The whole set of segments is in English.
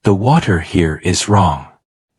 The water here is wrong.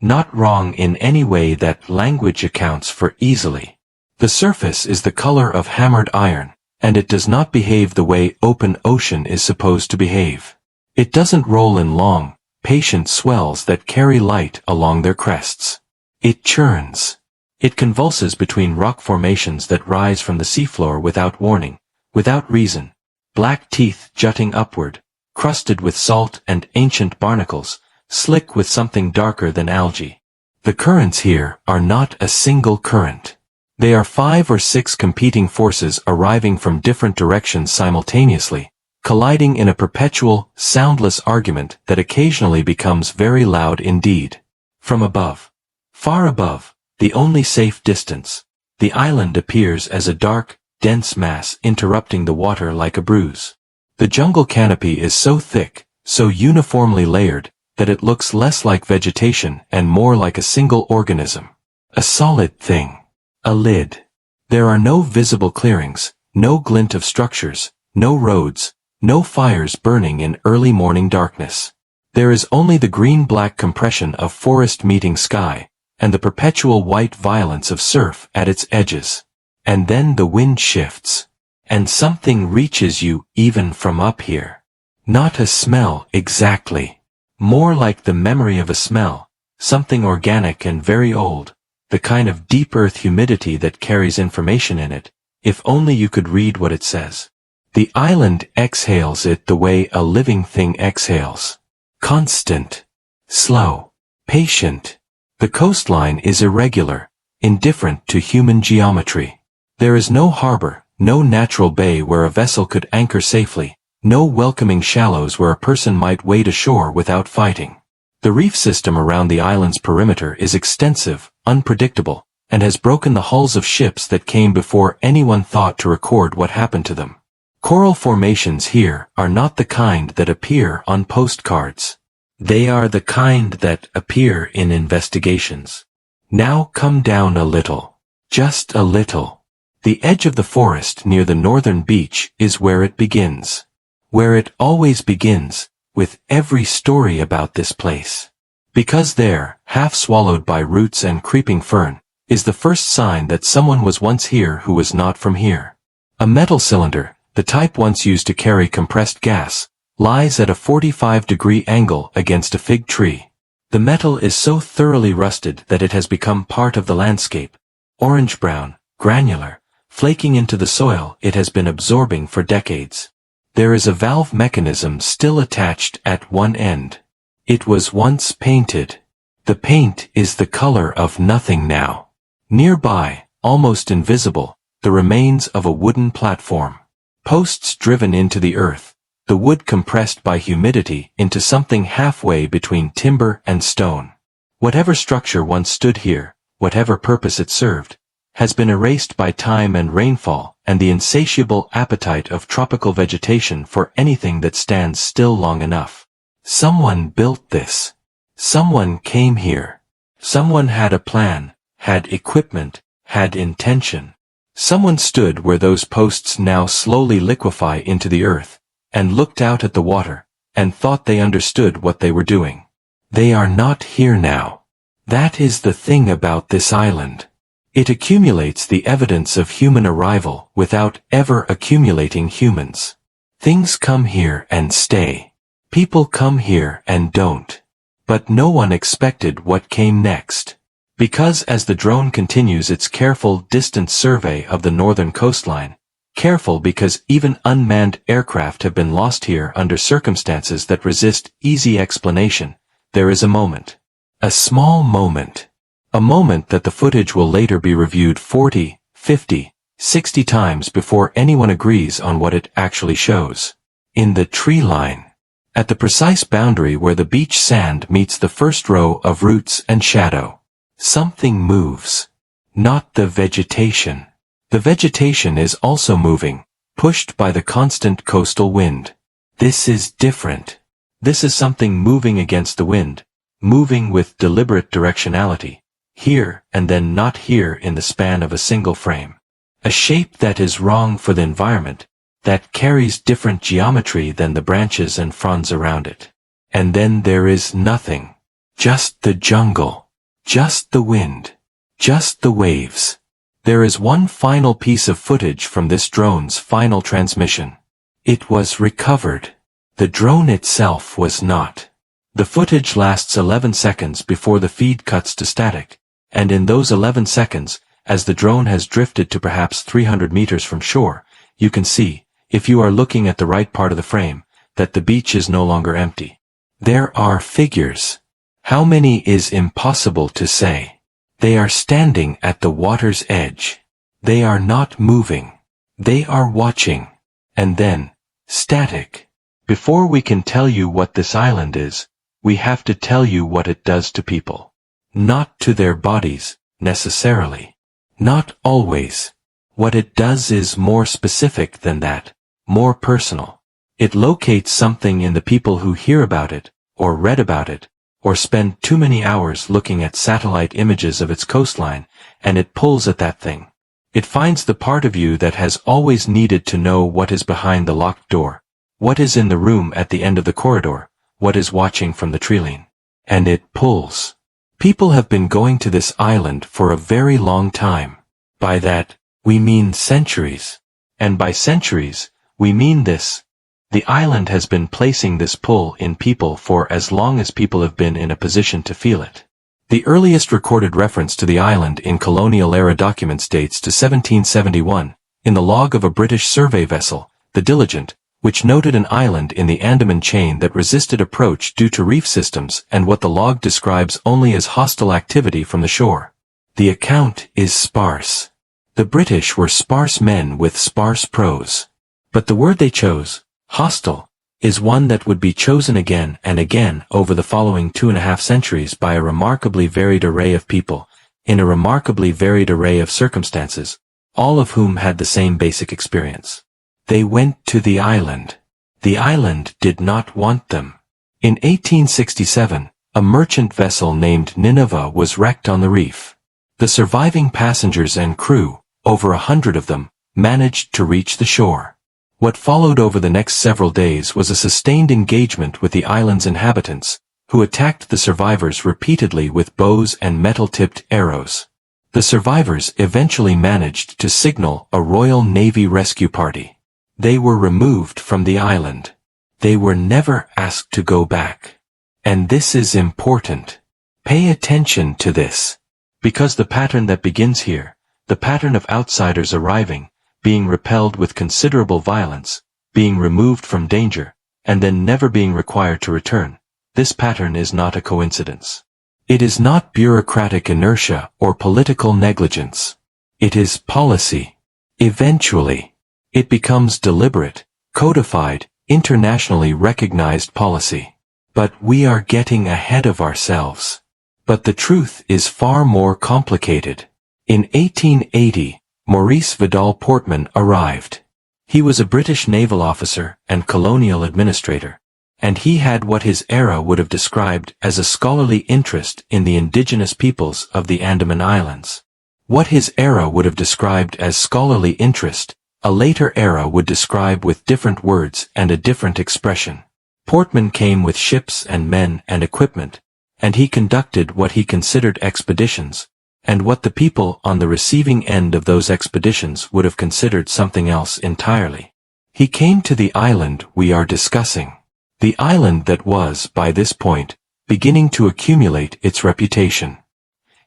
Not wrong in any way that language accounts for easily. The surface is the color of hammered iron, and it does not behave the way open ocean is supposed to behave. It doesn't roll in long, patient swells that carry light along their crests. It churns. It convulses between rock formations that rise from the seafloor without warning, without reason, black teeth jutting upward, crusted with salt and ancient barnacles, slick with something darker than algae. The currents here are not a single current. They are 5 or 6 competing forces arriving from different directions simultaneously, colliding in a perpetual, soundless argument that occasionally becomes very loud indeed. From above, far above, the only safe distance, the island appears as a dark, dense mass interrupting the water like a bruise. The jungle canopy is so thick, so uniformly layered, that it looks less like vegetation and more like a single organism. A solid thing. A lid. There are no visible clearings, no glint of structures, no roads, no fires burning in early morning darkness. There is only the green-black compression of forest meeting sky, and the perpetual white violence of surf at its edges. And then the wind shifts. And something reaches you even from up here. Not a smell exactly. More like the memory of a smell, something organic and very old, the kind of deep earth humidity that carries information in it, if only you could read what it says. The island exhales it the way a living thing exhales. Constant. Slow. Patient. The coastline is irregular, indifferent to human geometry. There is no harbor, no natural bay where a vessel could anchor safely, no welcoming shallows where a person might wade ashore without fighting. The reef system around the island's perimeter is extensive, unpredictable, and has broken the hulls of ships that came before anyone thought to record what happened to them. Coral formations here are not the kind that appear on postcards. They are the kind that appear in investigations. Now come down a little. Just a little. The edge of the forest near the northern beach is where it begins. Where it always begins, with every story about this place. Because there, half swallowed by roots and creeping fern, is the first sign that someone was once here who was not from here. A metal cylinder, the type once used to carry compressed gas, lies at a 45-degree angle against a fig tree. The metal is so thoroughly rusted that it has become part of the landscape. Orange-brown, granular, flaking into the soil it has been absorbing for decades. There is a valve mechanism still attached at one end. It was once painted. The paint is the color of nothing now. Nearby, almost invisible, the remains of a wooden platform. Posts driven into the earth, the wood compressed by humidity into something halfway between timber and stone. Whatever structure once stood here, whatever purpose it served, has been erased by time and rainfall and the insatiable appetite of tropical vegetation for anything that stands still long enough. Someone built this. Someone came here. Someone had a plan, had equipment, had intention. Someone stood where those posts now slowly liquefy into the earth, and looked out at the water, and thought they understood what they were doing. They are not here now. That is the thing about this island. It accumulates the evidence of human arrival without ever accumulating humans. Things come here and stay. People come here and don't. But no one expected what came next. Because as the drone continues its careful, distant survey of the northern coastline, careful because even unmanned aircraft have been lost here under circumstances that resist easy explanation, there is a moment. A small moment. A moment that the footage will later be reviewed 40, 50, 60 times before anyone agrees on what it actually shows. In the tree line. At the precise boundary where the beach sand meets the first row of roots and shadow. Something moves. Not the vegetation. The vegetation is also moving, pushed by the constant coastal wind. This is different. This is something moving against the wind, moving with deliberate directionality, here and then not here in the span of a single frame. A shape that is wrong for the environment, that carries different geometry than the branches and fronds around it. And then there is nothing. Just the jungle. Just the wind. Just the waves. There is one final piece of footage from this drone's final transmission. It was recovered. The drone itself was not. The footage lasts 11 seconds before the feed cuts to static, and in those 11 seconds, as the drone has drifted to perhaps 300 meters from shore, you can see, if you are looking at the right part of the frame, that the beach is no longer empty. There are figures. How many is impossible to say. They are standing at the water's edge. They are not moving. They are watching. And then, static. Before we can tell you what this island is, we have to tell you what it does to people. Not to their bodies, necessarily. Not always. What it does is more specific than that, more personal. It locates something in the people who hear about it, or read about it, or spend too many hours looking at satellite images of its coastline, and it pulls at that thing. It finds the part of you that has always needed to know what is behind the locked door, what is in the room at the end of the corridor, what is watching from the treeline. And it pulls. People have been going to this island for a very long time. By that, we mean centuries. And by centuries, we mean this. The island has been placing this pull in people for as long as people have been in a position to feel it. The earliest recorded reference to the island in colonial-era documents dates to 1771, in the log of a British survey vessel, the Diligent, which noted an island in the Andaman chain that resisted approach due to reef systems and what the log describes only as hostile activity from the shore. The account is sparse. The British were sparse men with sparse prose. But the word they chose, hostile, is one that would be chosen again and again over the following 2.5 centuries by a remarkably varied array of people, in a remarkably varied array of circumstances, all of whom had the same basic experience. They went to the island. The island did not want them. In 1867, a merchant vessel named Nineveh was wrecked on the reef. The surviving passengers and crew, over 100 of them, managed to reach the shore. What followed over the next several days was a sustained engagement with the island's inhabitants, who attacked the survivors repeatedly with bows and metal-tipped arrows. The survivors eventually managed to signal a Royal Navy rescue party. They were removed from the island. They were never asked to go back. And this is important. Pay attention to this. Because the pattern that begins here, the pattern of outsiders arriving, being repelled with considerable violence, being removed from danger, and then never being required to return, this pattern is not a coincidence. It is not bureaucratic inertia or political negligence. It is policy. Eventually, it becomes deliberate, codified, internationally recognized policy. But we are getting ahead of ourselves. But the truth is far more complicated. In 1880, Maurice Vidal Portman arrived. He was a British naval officer and colonial administrator, and he had what his era would have described as a scholarly interest in the indigenous peoples of the Andaman Islands. What his era would have described as scholarly interest, a later era would describe with different words and a different expression. Portman came with ships and men and equipment, and he conducted what he considered expeditions, and what the people on the receiving end of those expeditions would have considered something else entirely. He came to the island we are discussing. The island that was, by this point, beginning to accumulate its reputation.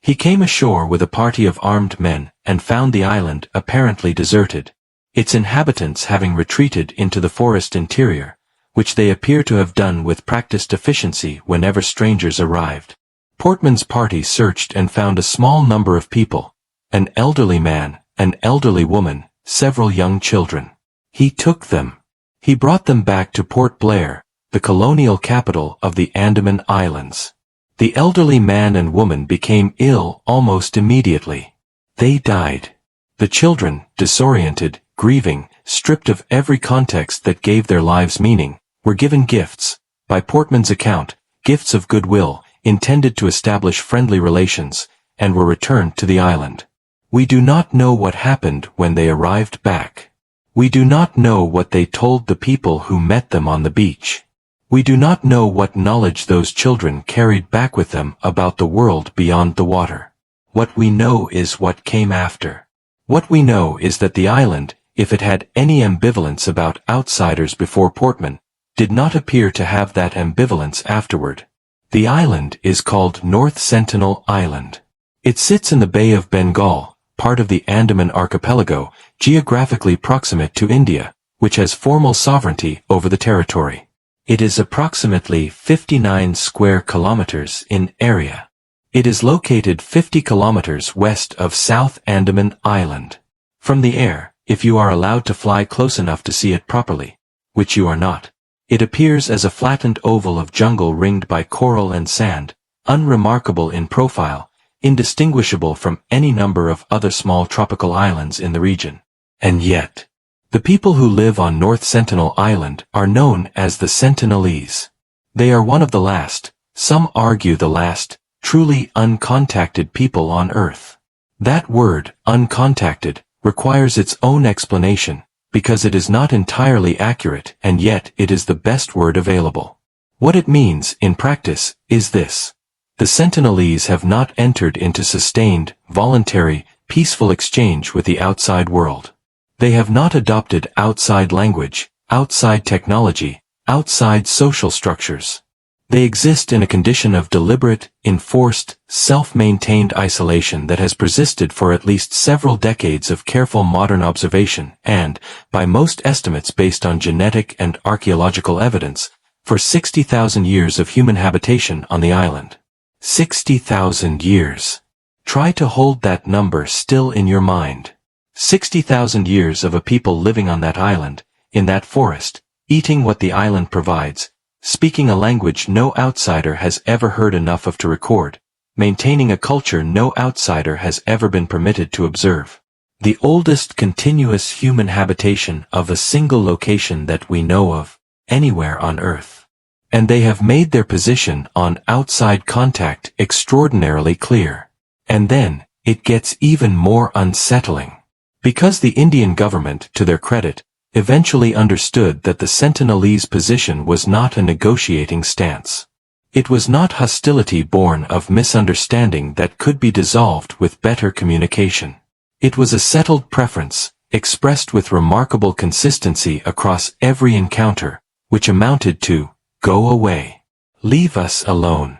He came ashore with a party of armed men and found the island apparently deserted, its inhabitants having retreated into the forest interior, which they appear to have done with practiced efficiency whenever strangers arrived. Portman's party searched and found a small number of people, an elderly man, an elderly woman, several young children. He took them. He brought them back to Port Blair, the colonial capital of the Andaman Islands. The elderly man and woman became ill almost immediately. They died. The children, disoriented, grieving, stripped of every context that gave their lives meaning, were given gifts, by Portman's account, gifts of goodwill, intended to establish friendly relations, and were returned to the island. We do not know what happened when they arrived back. We do not know what they told the people who met them on the beach. We do not know what knowledge those children carried back with them about the world beyond the water. What we know is what came after. What we know is that the island, if it had any ambivalence about outsiders before Portman, did not appear to have that ambivalence afterward. The island is called North Sentinel Island. It sits in the Bay of Bengal, part of the Andaman Archipelago, geographically proximate to India, which has formal sovereignty over the territory. It is approximately 59 square kilometers in area. It is located 50 kilometers west of South Andaman Island. From the air, if you are allowed to fly close enough to see it properly, which you are not, it appears as a flattened oval of jungle ringed by coral and sand, unremarkable in profile, indistinguishable from any number of other small tropical islands in the region. And yet, the people who live on North Sentinel Island are known as the Sentinelese. They are one of the last, some argue the last, truly uncontacted people on Earth. That word, uncontacted, requires its own explanation, because it is not entirely accurate and yet it is the best word available. What it means, in practice, is this. The Sentinelese have not entered into sustained, voluntary, peaceful exchange with the outside world. They have not adopted outside language, outside technology, outside social structures. They exist in a condition of deliberate, enforced, self-maintained isolation that has persisted for at least several decades of careful modern observation and, by most estimates based on genetic and archaeological evidence, for 60,000 years of human habitation on the island. 60,000 years. Try to hold that number still in your mind. 60,000 years of a people living on that island, in that forest, eating what the island provides, speaking a language no outsider has ever heard enough of to record, maintaining a culture no outsider has ever been permitted to observe. The oldest continuous human habitation of a single location that we know of, anywhere on Earth. And they have made their position on outside contact extraordinarily clear. And then, it gets even more unsettling. Because the Indian government, to their credit, eventually understood that the Sentinelese position was not a negotiating stance. It was not hostility born of misunderstanding that could be dissolved with better communication. It was a settled preference, expressed with remarkable consistency across every encounter, which amounted to, "Go away. Leave us alone.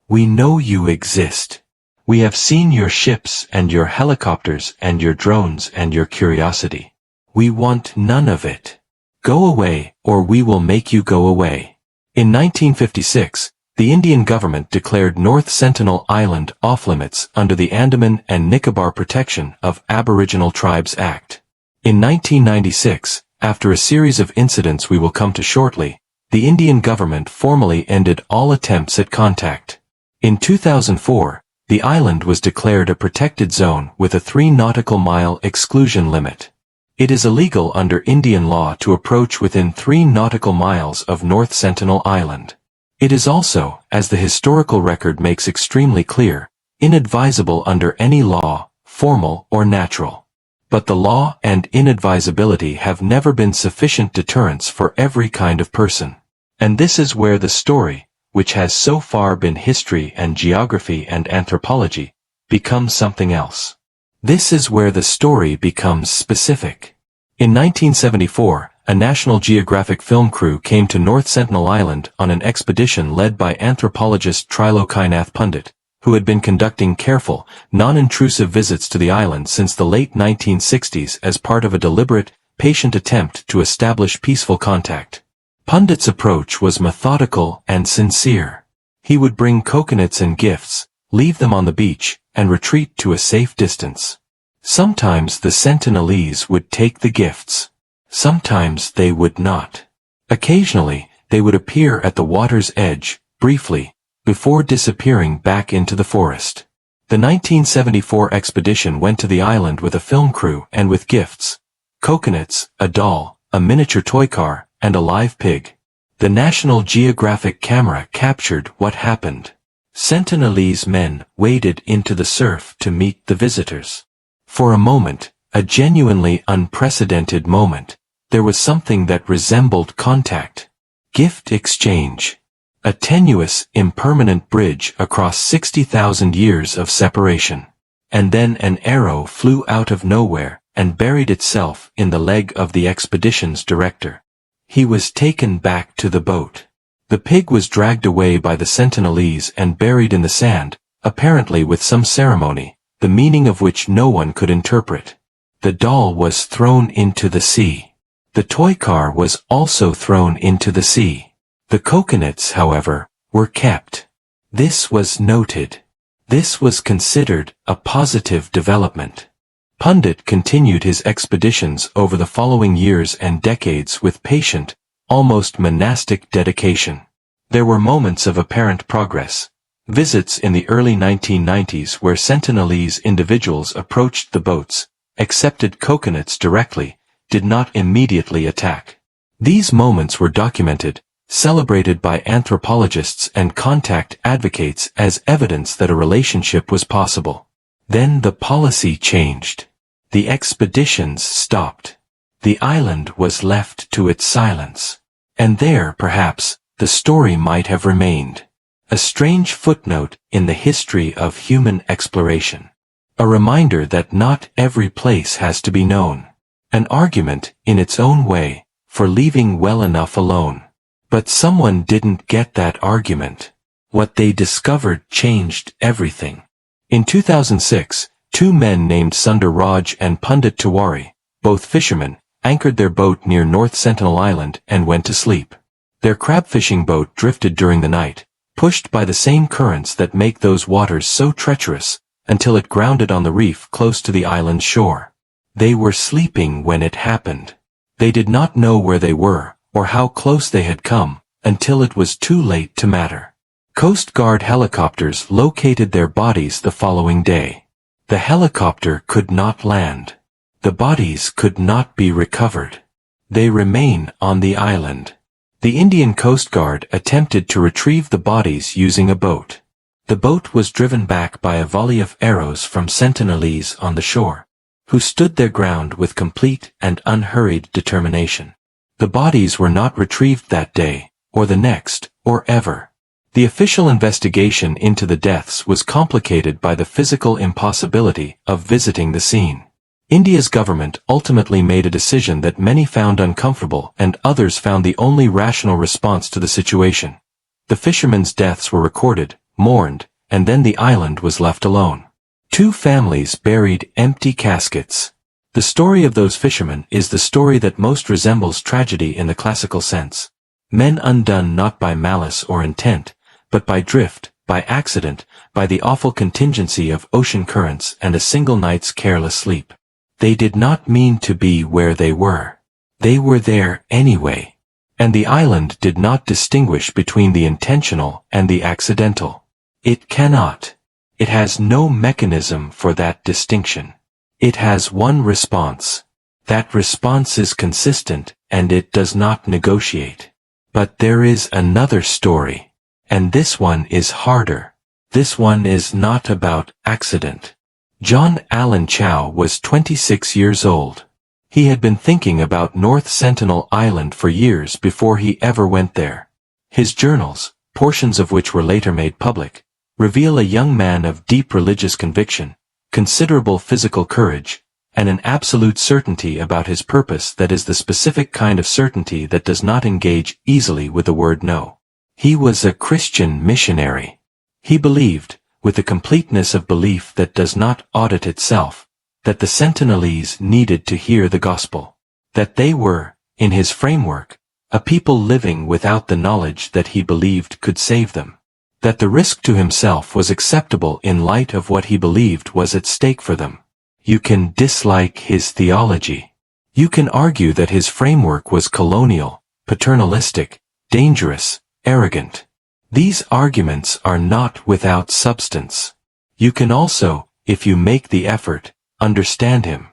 We know you exist. We have seen your ships and your helicopters and your drones and your curiosity. We want none of it. Go away, or we will make you go away." In 1956, the Indian government declared North Sentinel Island off-limits under the Andaman and Nicobar Protection of Aboriginal Tribes Act. In 1996, after a series of incidents we will come to shortly, the Indian government formally ended all attempts at contact. In 2004, the island was declared a protected zone with a 3 nautical mile exclusion limit. It is illegal under Indian law to approach within 3 nautical miles of North Sentinel Island. It is also, as the historical record makes extremely clear, inadvisable under any law, formal or natural. But the law and inadvisability have never been sufficient deterrents for every kind of person. And this is where the story, which has so far been history and geography and anthropology, becomes something else. This is where the story becomes specific. In 1974, a National Geographic film crew came to North Sentinel Island on an expedition led by anthropologist Trilokinath Pundit, who had been conducting careful, non-intrusive visits to the island since the late 1960s as part of a deliberate, patient attempt to establish peaceful contact. Pundit's approach was methodical and sincere. He would bring coconuts and gifts, leave them on the beach, and retreat to a safe distance. Sometimes the Sentinelese would take the gifts. Sometimes they would not. Occasionally, they would appear at the water's edge, briefly, before disappearing back into the forest. The 1974 expedition went to the island with a film crew and with gifts. Coconuts, a doll, a miniature toy car, and a live pig. The National Geographic camera captured what happened. Sentinelese men waded into the surf to meet the visitors. For a moment, a genuinely unprecedented moment, there was something that resembled contact. Gift exchange. A tenuous, impermanent bridge across 60,000 years of separation. And then an arrow flew out of nowhere and buried itself in the leg of the expedition's director. He was taken back to the boat. The pig was dragged away by the Sentinelese and buried in the sand, apparently with some ceremony, the meaning of which no one could interpret. The doll was thrown into the sea. The toy car was also thrown into the sea. The coconuts, however, were kept. This was noted. This was considered a positive development. Pundit continued his expeditions over the following years and decades with patient, almost monastic dedication. There were moments of apparent progress. Visits in the early 1990s where Sentinelese individuals approached the boats, accepted coconuts directly, did not immediately attack. These moments were documented, celebrated by anthropologists and contact advocates as evidence that a relationship was possible. Then the policy changed. The expeditions stopped. The island was left to its silence. And there, perhaps, the story might have remained. A strange footnote in the history of human exploration. A reminder that not every place has to be known. An argument, in its own way, for leaving well enough alone. But someone didn't get that argument. What they discovered changed everything. In 2006, two men named Sundar Raj and Pundit Tiwari, both fishermen, anchored their boat near North Sentinel Island and went to sleep. Their crab fishing boat drifted during the night, pushed by the same currents that make those waters so treacherous, until it grounded on the reef close to the island's shore. They were sleeping when it happened. They did not know where they were, or how close they had come, until it was too late to matter. Coast Guard helicopters located their bodies the following day. The helicopter could not land. The bodies could not be recovered. They remain on the island. The Indian Coast Guard attempted to retrieve the bodies using a boat. The boat was driven back by a volley of arrows from Sentinelese on the shore, who stood their ground with complete and unhurried determination. The bodies were not retrieved that day, or the next, or ever. The official investigation into the deaths was complicated by the physical impossibility of visiting the scene. India's government ultimately made a decision that many found uncomfortable and others found the only rational response to the situation. The fishermen's deaths were recorded, mourned, and then the island was left alone. Two families buried empty caskets. The story of those fishermen is the story that most resembles tragedy in the classical sense. Men undone not by malice or intent, but by drift, by accident, by the awful contingency of ocean currents and a single night's careless sleep. They did not mean to be where they were. They were there anyway. And the island did not distinguish between the intentional and the accidental. It cannot. It has no mechanism for that distinction. It has one response. That response is consistent, and it does not negotiate. But there is another story. And this one is harder. This one is not about accident. John Allen Chow was 26 years old. He had been thinking about North Sentinel Island for years before he ever went there. His journals, portions of which were later made public, reveal a young man of deep religious conviction, considerable physical courage, and an absolute certainty about his purpose that is the specific kind of certainty that does not engage easily with the word no. He was a Christian missionary. He believed, with the completeness of belief that does not audit itself, that the Sentinelese needed to hear the gospel. That they were, in his framework, a people living without the knowledge that he believed could save them. That the risk to himself was acceptable in light of what he believed was at stake for them. You can dislike his theology. You can argue that his framework was colonial, paternalistic, dangerous, arrogant. These arguments are not without substance. You can also, if you make the effort, understand him.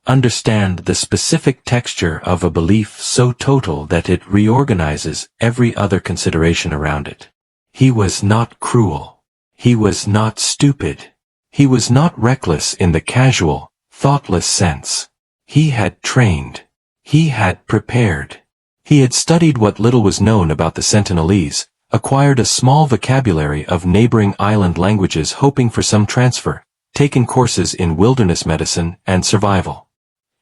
Understand the specific texture of a belief so total that it reorganizes every other consideration around it. He was not cruel. He was not stupid. He was not reckless in the casual, thoughtless sense. He had trained. He had prepared. He had studied what little was known about the Sentinelese, acquired a small vocabulary of neighboring island languages hoping for some transfer, taken courses in wilderness medicine and survival.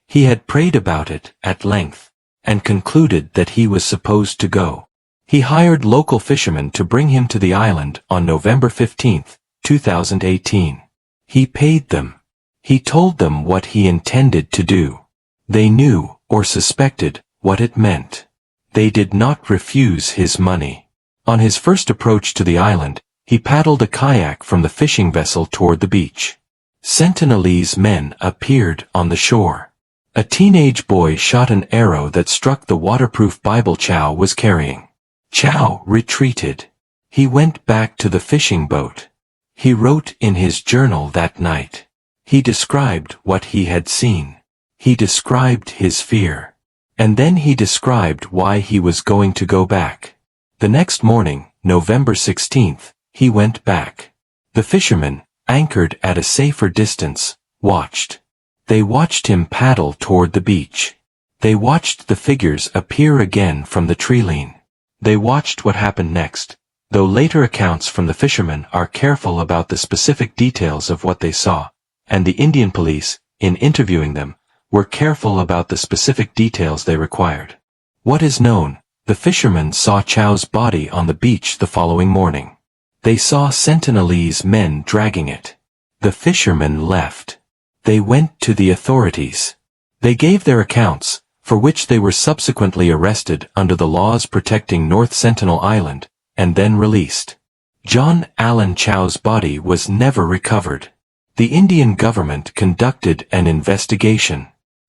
He had prayed about it at length, and concluded that he was supposed to go. He hired local fishermen to bring him to the island on November 15, 2018. He paid them. He told them what he intended to do. They knew, or suspected, what it meant. They did not refuse his money. On his first approach to the island, he paddled a kayak from the fishing vessel toward the beach. Sentinelese men appeared on the shore. A teenage boy shot an arrow that struck the waterproof Bible Chow was carrying. Chow retreated. He went back to the fishing boat. He wrote in his journal that night. He described what he had seen. He described his fear. And then he described why he was going to go back. The next morning, November 16th, he went back. The fishermen, anchored at a safer distance, watched. They watched him paddle toward the beach. They watched the figures appear again from the tree-line. They watched what happened next, though later accounts from the fishermen are careful about the specific details of what they saw, and the Indian police, in interviewing them, were careful about the specific details they required. What is known, the fishermen saw Chow's body on the beach the following morning. They saw Sentinelese men dragging it. The fishermen left. They went to the authorities. They gave their accounts, for which they were subsequently arrested under the laws protecting North Sentinel Island, and then released. John Allen Chow's body was never recovered. The Indian government conducted an investigation.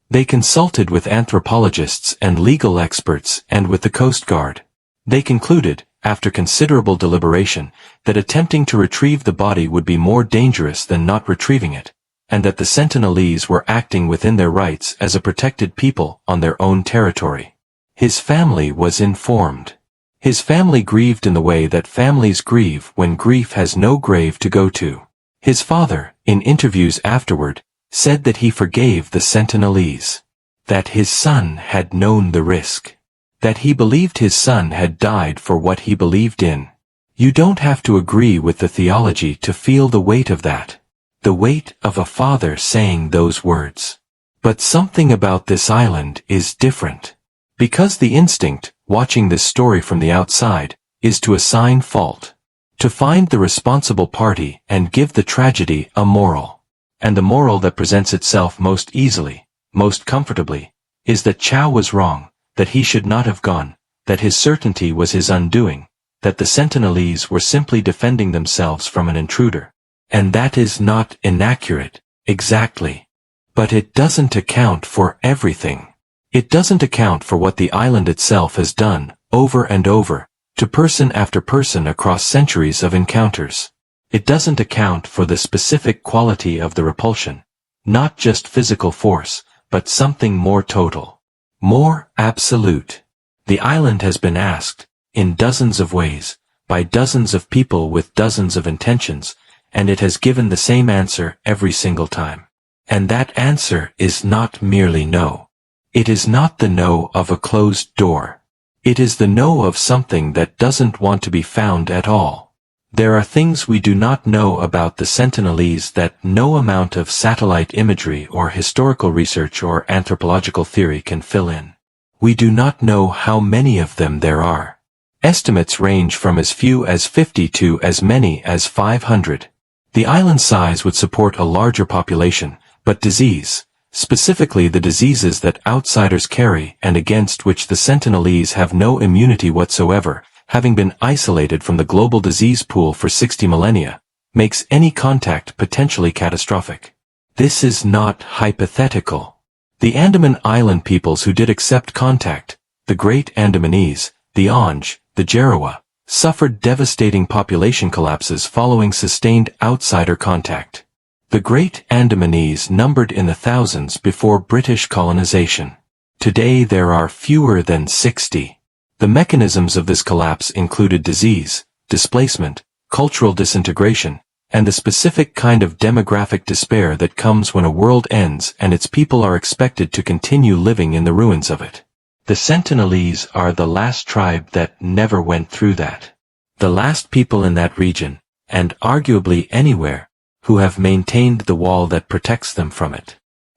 They consulted with anthropologists and legal experts and with the Coast Guard. They concluded, after considerable deliberation, that attempting to retrieve the body would be more dangerous than not retrieving it, and that the Sentinelese were acting within their rights as a protected people on their own territory. His family was informed. His family grieved in the way that families grieve when grief has no grave to go to. His father, in interviews afterward, said that he forgave the Sentinelese, that his son had known the risk, that he believed his son had died for what he believed in. You don't have to agree with the theology to feel the weight of that. The weight of a father saying those words. But something about this island is different. Because the instinct, watching this story from the outside, is to assign fault. To find the responsible party and give the tragedy a moral. And the moral that presents itself most easily, most comfortably, is that Chow was wrong, that he should not have gone, that his certainty was his undoing, that the Sentinelese were simply defending themselves from an intruder. And that is not inaccurate, exactly. But it doesn't account for everything. It doesn't account for what the island itself has done, over and over, to person after person across centuries of encounters. It doesn't account for the specific quality of the repulsion, not just physical force, but something more total, more absolute. The island has been asked, in dozens of ways, by dozens of people with dozens of intentions, and it has given the same answer every single time. And that answer is not merely no. It is not the no of a closed door. It is the no of something that doesn't want to be found at all. There are things we do not know about the Sentinelese that no amount of satellite imagery or historical research or anthropological theory can fill in. We do not know how many of them there are. Estimates range from as few as 50 to as many as 500. The island size would support a larger population, but disease, specifically the diseases that outsiders carry and against which the Sentinelese have no immunity whatsoever, having been isolated from the global disease pool for 60 millennia, makes any contact potentially catastrophic. This is not hypothetical. The Andaman Island peoples who did accept contact, the Great Andamanese, the Onge, the Jarawa, suffered devastating population collapses following sustained outsider contact. The Great Andamanese numbered in the thousands before British colonization. Today there are fewer than 60. The mechanisms of this collapse included disease, displacement, cultural disintegration, and the specific kind of demographic despair that comes when a world ends and its people are expected to continue living in the ruins of it. The Sentinelese are the last tribe that never went through that. The last people in that region, and arguably anywhere, who have maintained the wall that protects them from it.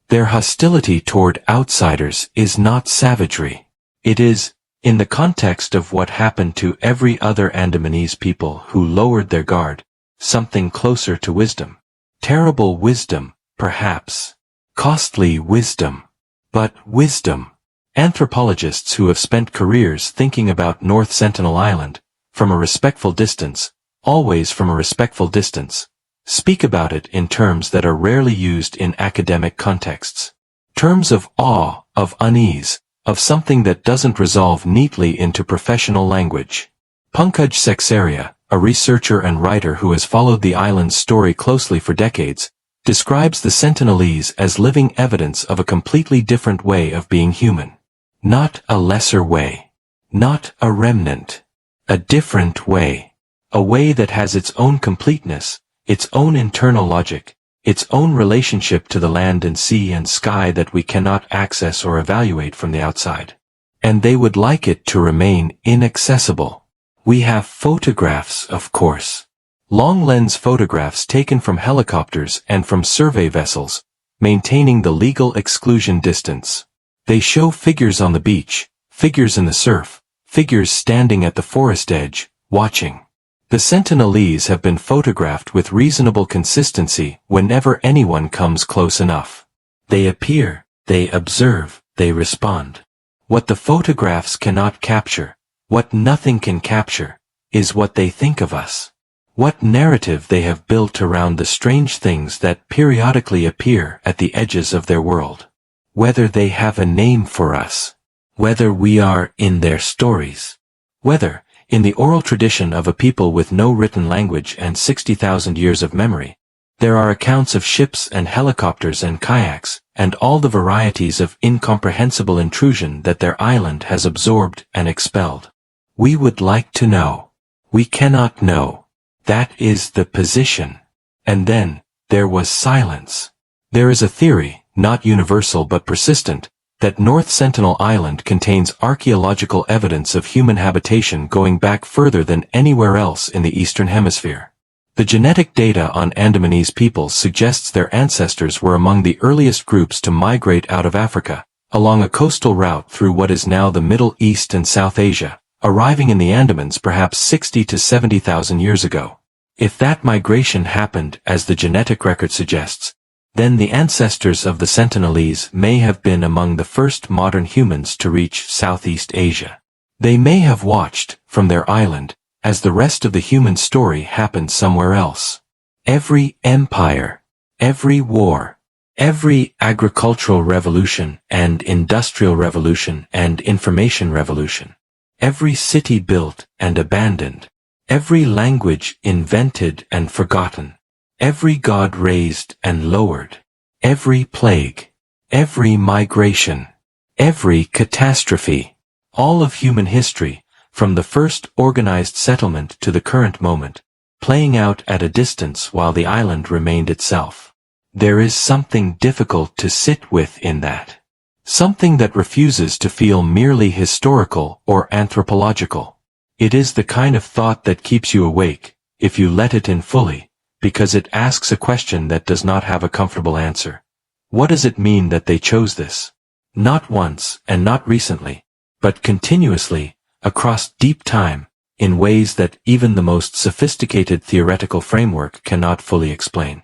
Their hostility toward outsiders is not savagery. It is, in the context of what happened to every other Andamanese people who lowered their guard, something closer to wisdom. Terrible wisdom, perhaps. Costly wisdom. But wisdom. Anthropologists who have spent careers thinking about North Sentinel Island, from a respectful distance, always from a respectful distance, speak about it in terms that are rarely used in academic contexts. Terms of awe, of unease, of something that doesn't resolve neatly into professional language. Pankaj Seksaria, a researcher and writer who has followed the island's story closely for decades, describes the Sentinelese as living evidence of a completely different way of being human. Not a lesser way. Not a remnant. A different way. A way that has its own completeness, its own internal logic, its own relationship to the land and sea and sky that we cannot access or evaluate from the outside. And they would like it to remain inaccessible. We have photographs, of course. Long-lens photographs taken from helicopters and from survey vessels, maintaining the legal exclusion distance. They show figures on the beach, figures in the surf, figures standing at the forest edge, watching. The Sentinelese have been photographed with reasonable consistency whenever anyone comes close enough. They appear, they observe, they respond. What the photographs cannot capture, what nothing can capture, is what they think of us. What narrative they have built around the strange things that periodically appear at the edges of their world. Whether they have a name for us. Whether we are in their stories. Whether, in the oral tradition of a people with no written language and 60,000 years of memory, there are accounts of ships and helicopters and kayaks, and all the varieties of incomprehensible intrusion that their island has absorbed and expelled. We would like to know. We cannot know. That is the position. And then, there was silence. There is a theory, not universal but persistent, that North Sentinel Island contains archaeological evidence of human habitation going back further than anywhere else in the Eastern Hemisphere. The genetic data on Andamanese peoples suggests their ancestors were among the earliest groups to migrate out of Africa, along a coastal route through what is now the Middle East and South Asia, arriving in the Andamans perhaps 60 to 70,000 years ago. If that migration happened as the genetic record suggests, then the ancestors of the Sentinelese may have been among the first modern humans to reach Southeast Asia. They may have watched, from their island, as the rest of the human story happened somewhere else. Every empire, every war, every agricultural revolution and industrial revolution and information revolution, every city built and abandoned, every language invented and forgotten, every god raised and lowered, every plague, every migration, every catastrophe, all of human history, from the first organized settlement to the current moment, playing out at a distance while the island remained itself. There is something difficult to sit with in that. Something that refuses to feel merely historical or anthropological. It is the kind of thought that keeps you awake, if you let it in fully, because it asks a question that does not have a comfortable answer. What does it mean that they chose this? Not once and not recently, but continuously, across deep time, in ways that even the most sophisticated theoretical framework cannot fully explain.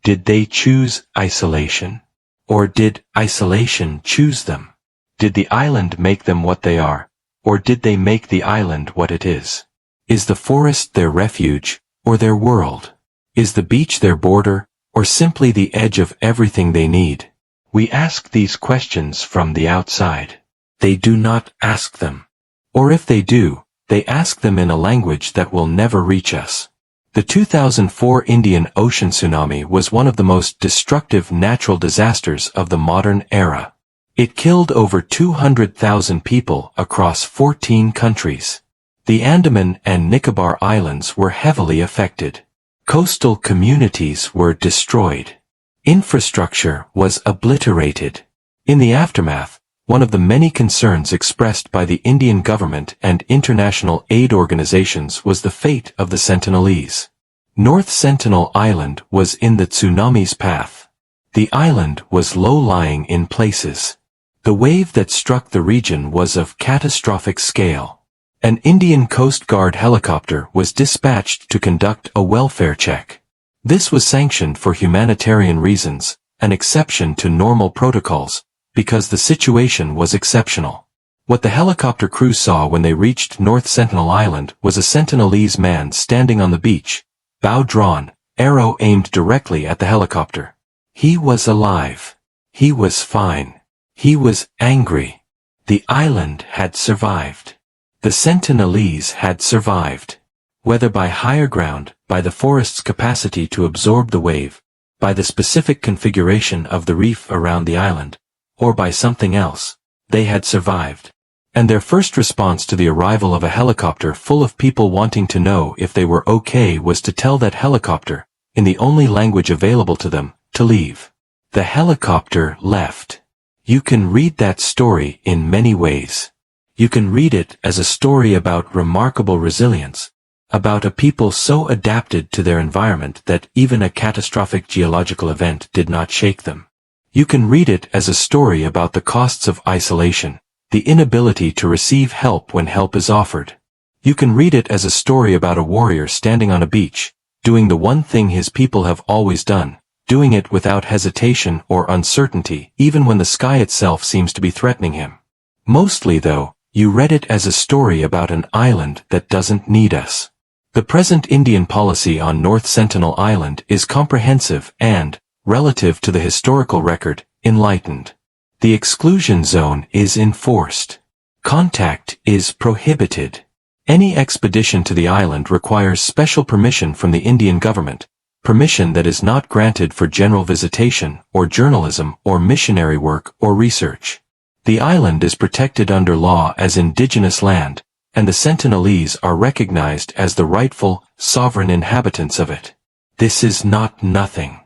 Did they choose isolation? Or did isolation choose them? Did the island make them what they are? Or did they make the island what it is? Is the forest their refuge, or their world? Is the beach their border, or simply the edge of everything they need? We ask these questions from the outside. They do not ask them. Or if they do, they ask them in a language that will never reach us. The 2004 Indian Ocean tsunami was one of the most destructive natural disasters of the modern era. It killed over 200,000 people across 14 countries. The Andaman and Nicobar Islands were heavily affected. Coastal communities were destroyed. Infrastructure was obliterated. In the aftermath, One of the many concerns expressed by the Indian government and international aid organizations was the fate of the Sentinelese. North Sentinel Island was in the tsunami's path. The island was low-lying in places. The wave that struck the region was of catastrophic scale. An Indian Coast Guard helicopter was dispatched to conduct a welfare check. This was sanctioned for humanitarian reasons, an exception to normal protocols, because the situation was exceptional. What the helicopter crew saw when they reached North Sentinel Island was a Sentinelese man standing on the beach, bow drawn, arrow aimed directly at the helicopter. He was alive. He was fine. He was angry. The island had survived. The Sentinelese had survived. Whether by higher ground, by the forest's capacity to absorb the wave, by the specific configuration of the reef around the island, or by something else, they had survived. And their first response to the arrival of a helicopter full of people wanting to know if they were okay was to tell that helicopter, in the only language available to them, to leave. The helicopter left. You can read that story in many ways. You can read it as a story about remarkable resilience, about a people so adapted to their environment that even a catastrophic geological event did not shake them. You can read it as a story about the costs of isolation, the inability to receive help when help is offered. You can read it as a story about a warrior standing on a beach, doing the one thing his people have always done, doing it without hesitation or uncertainty, even when the sky itself seems to be threatening him. Mostly, though, you read it as a story about an island that doesn't need us. The present Indian policy on North Sentinel Island is comprehensive and, relative to the historical record, enlightened. The exclusion zone is enforced. Contact is prohibited. Any expedition to the island requires special permission from the Indian government, permission that is not granted for general visitation, or journalism, or missionary work, or research. The island is protected under law as indigenous land, and the Sentinelese are recognized as the rightful, sovereign inhabitants of it. This is not nothing.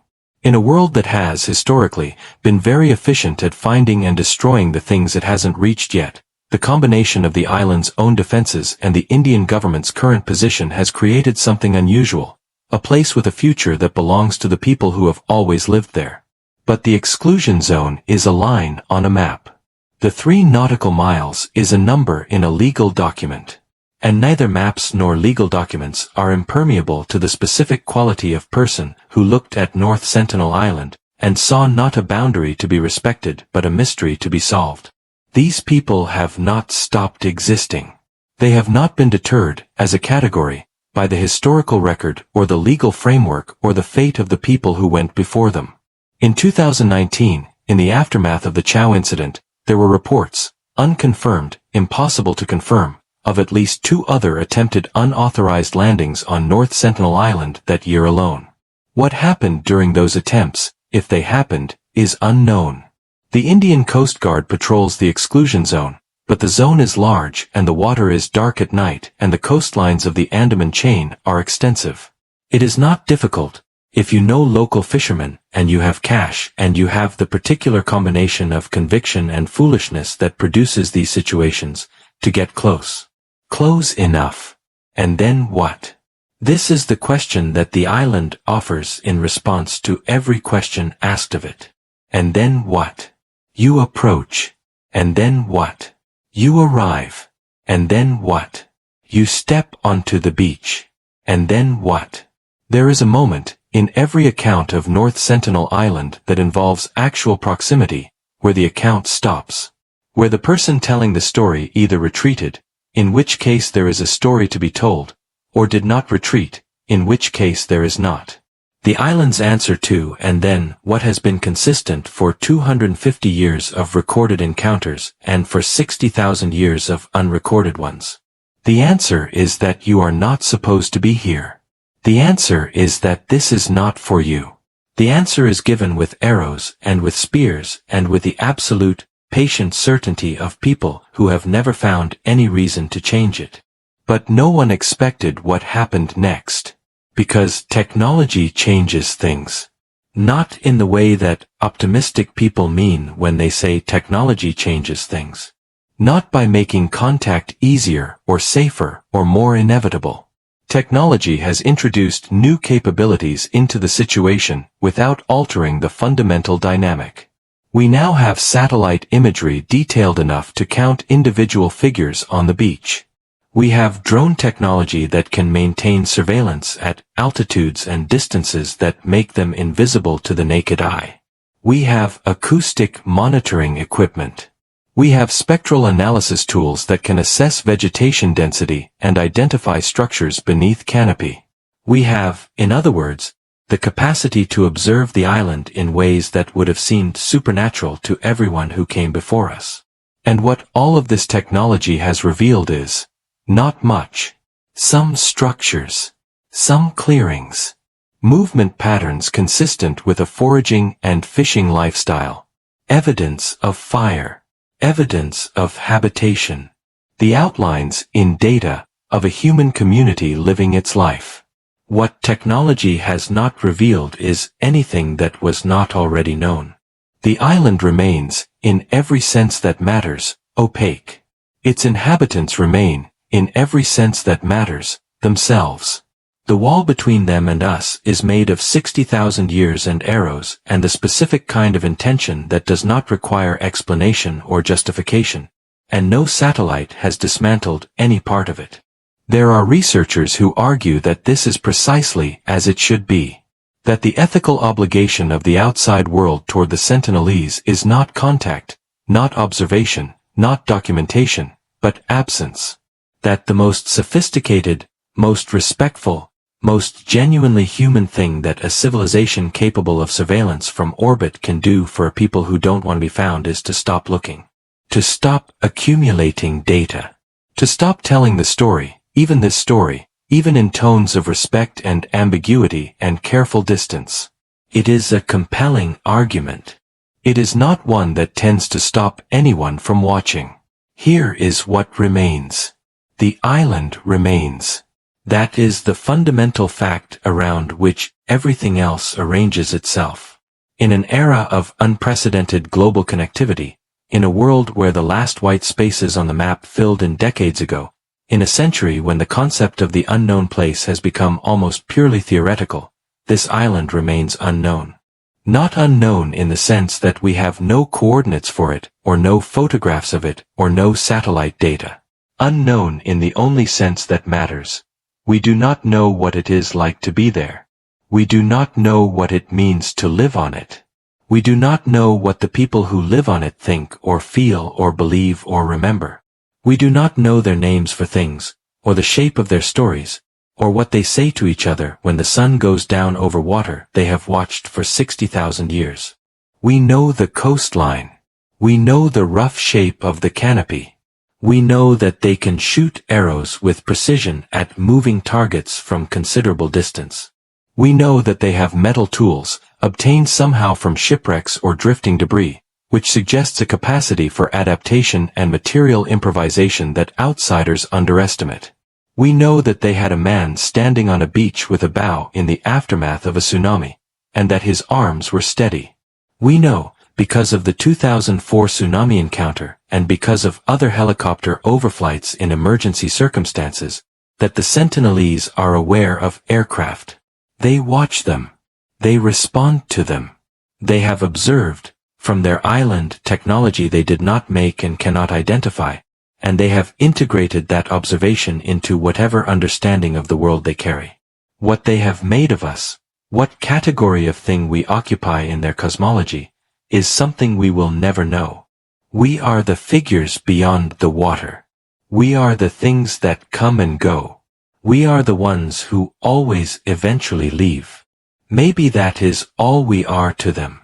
In a world that has, historically, been very efficient at finding and destroying the things it hasn't reached yet, the combination of the island's own defenses and the Indian government's current position has created something unusual, a place with a future that belongs to the people who have always lived there. But the exclusion zone is a line on a map. The 3 nautical miles is a number in a legal document. And neither maps nor legal documents are impermeable to the specific quality of person who looked at North Sentinel Island and saw not a boundary to be respected but a mystery to be solved. These people have not stopped existing. They have not been deterred, as a category, by the historical record or the legal framework or the fate of the people who went before them. In 2019, in the aftermath of the Chow incident, there were reports, unconfirmed, impossible to confirm, of at least 2 other attempted unauthorized landings on North Sentinel Island that year alone. What happened during those attempts, if they happened, is unknown. The Indian Coast Guard patrols the exclusion zone, but the zone is large and the water is dark at night and the coastlines of the Andaman chain are extensive. It is not difficult, if you know local fishermen, and you have cash, and you have the particular combination of conviction and foolishness that produces these situations, to get close. Close enough. And then what? This is the question that the island offers in response to every question asked of it. And then what? You approach. And then what? You arrive. And then what? You step onto the beach. And then what? There is a moment, in every account of North Sentinel Island that involves actual proximity, where the account stops. Where the person telling the story either retreated, in which case there is a story to be told, or did not retreat, in which case there is not. The island's answer to and then what has been consistent for 250 years of recorded encounters and for 60,000 years of unrecorded ones. The answer is that you are not supposed to be here. The answer is that this is not for you. The answer is given with arrows and with spears and with the absolute, patient certainty of people who have never found any reason to change it. But no one expected what happened next. Because technology changes things. Not in the way that optimistic people mean when they say technology changes things. Not by making contact easier or safer or more inevitable. Technology has introduced new capabilities into the situation without altering the fundamental dynamic. We now have satellite imagery detailed enough to count individual figures on the beach. We have drone technology that can maintain surveillance at altitudes and distances that make them invisible to the naked eye. We have acoustic monitoring equipment. We have spectral analysis tools that can assess vegetation density and identify structures beneath canopy. We have, in other words, the capacity to observe the island in ways that would have seemed supernatural to everyone who came before us. And what all of this technology has revealed is, not much. Some structures. Some clearings. Movement patterns consistent with a foraging and fishing lifestyle. Evidence of fire. Evidence of habitation. The outlines, in data, of a human community living its life. What technology has not revealed is anything that was not already known. The island remains, in every sense that matters, opaque. Its inhabitants remain, in every sense that matters, themselves. The wall between them and us is made of 60,000 years and arrows and a specific kind of intention that does not require explanation or justification, and no satellite has dismantled any part of it. There are researchers who argue that this is precisely as it should be. That the ethical obligation of the outside world toward the Sentinelese is not contact, not observation, not documentation, but absence. That the most sophisticated, most respectful, most genuinely human thing that a civilization capable of surveillance from orbit can do for a people who don't want to be found is to stop looking. To stop accumulating data. To stop telling the story, even this story, even in tones of respect and ambiguity and careful distance. It is a compelling argument. It is not one that tends to stop anyone from watching. Here is what remains. The island remains. That is the fundamental fact around which everything else arranges itself. In an era of unprecedented global connectivity, in a world where the last white spaces on the map filled in decades ago, in a century when the concept of the unknown place has become almost purely theoretical, this island remains unknown. Not unknown in the sense that we have no coordinates for it, or no photographs of it, or no satellite data. Unknown in the only sense that matters. We do not know what it is like to be there. We do not know what it means to live on it. We do not know what the people who live on it think or feel or believe or remember. We do not know their names for things, or the shape of their stories, or what they say to each other when the sun goes down over water they have watched for 60,000 years. We know the coastline. We know the rough shape of the canopy. We know that they can shoot arrows with precision at moving targets from considerable distance. We know that they have metal tools, obtained somehow from shipwrecks or drifting debris, which suggests a capacity for adaptation and material improvisation that outsiders underestimate. We know that they had a man standing on a beach with a bow in the aftermath of a tsunami, and that his arms were steady. We know, because of the 2004 tsunami encounter, and because of other helicopter overflights in emergency circumstances, that the Sentinelese are aware of aircraft. They watch them. They respond to them. They have observed, from their island, technology they did not make and cannot identify, and they have integrated that observation into whatever understanding of the world they carry. What they have made of us, what category of thing we occupy in their cosmology, is something we will never know. We are the figures beyond the water. We are the things that come and go. We are the ones who always eventually leave. Maybe that is all we are to them.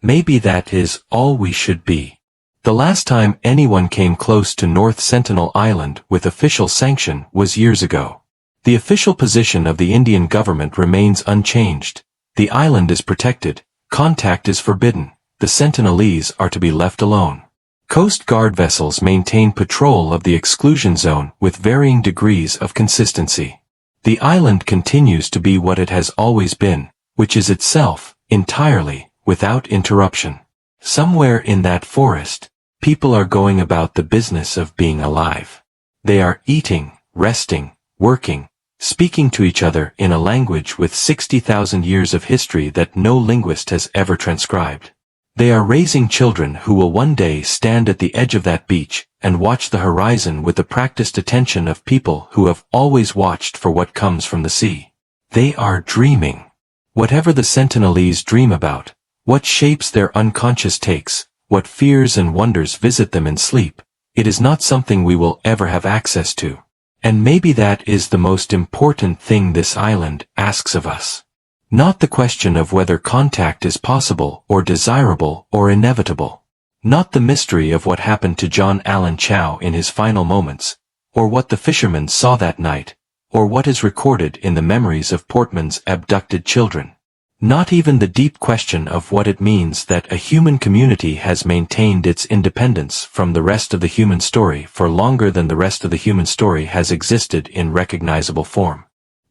Maybe that is all we should be. The last time anyone came close to North Sentinel Island with official sanction was years ago. The official position of the Indian government remains unchanged. The island is protected. Contact is forbidden. The Sentinelese are to be left alone. Coast Guard vessels maintain patrol of the exclusion zone with varying degrees of consistency. The island continues to be what it has always been, which is itself entirely, without interruption. Somewhere in that forest, people are going about the business of being alive. They are eating, resting, working, speaking to each other in a language with 60,000 years of history that no linguist has ever transcribed. They are raising children who will one day stand at the edge of that beach and watch the horizon with the practiced attention of people who have always watched for what comes from the sea. They are dreaming. Whatever the sentinelese dream about, what shapes their unconscious takes, what fears and wonders visit them in sleep, it is not something we will ever have access to. And maybe that is the most important thing this island asks of us. Not the question of whether contact is possible or desirable or inevitable. Not the mystery of what happened to John Allen Chow in his final moments, or what the fishermen saw that night, or what is recorded in the memories of Portman's abducted children. Not even the deep question of what it means that a human community has maintained its independence from the rest of the human story for longer than the rest of the human story has existed in recognizable form.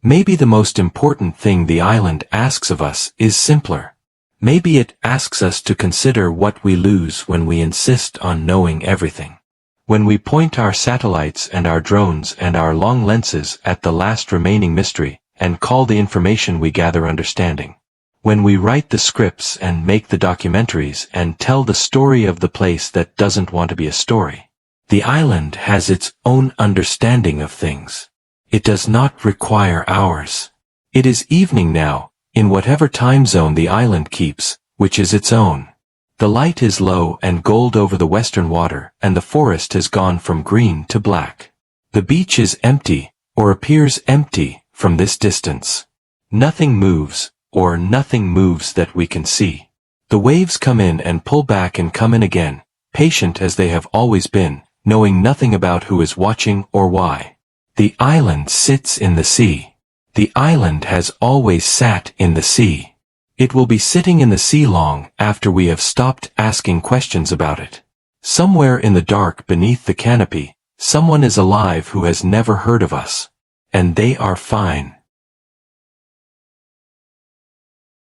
Maybe the most important thing the island asks of us is simpler. Maybe it asks us to consider what we lose when we insist on knowing everything. When we point our satellites and our drones and our long lenses at the last remaining mystery and call the information we gather understanding. When we write the scripts and make the documentaries and tell the story of the place that doesn't want to be a story. The island has its own understanding of things. It does not require ours. It is evening now, in whatever time zone the island keeps, which is its own. The light is low and gold over the western water, and the forest has gone from green to black. The beach is empty, or appears empty, from this distance. Nothing moves, or nothing moves that we can see. The waves come in and pull back and come in again, patient as they have always been, knowing nothing about who is watching or why. The island sits in the sea. The island has always sat in the sea. It will be sitting in the sea long after we have stopped asking questions about it. Somewhere in the dark beneath the canopy, someone is alive who has never heard of us. And they are fine.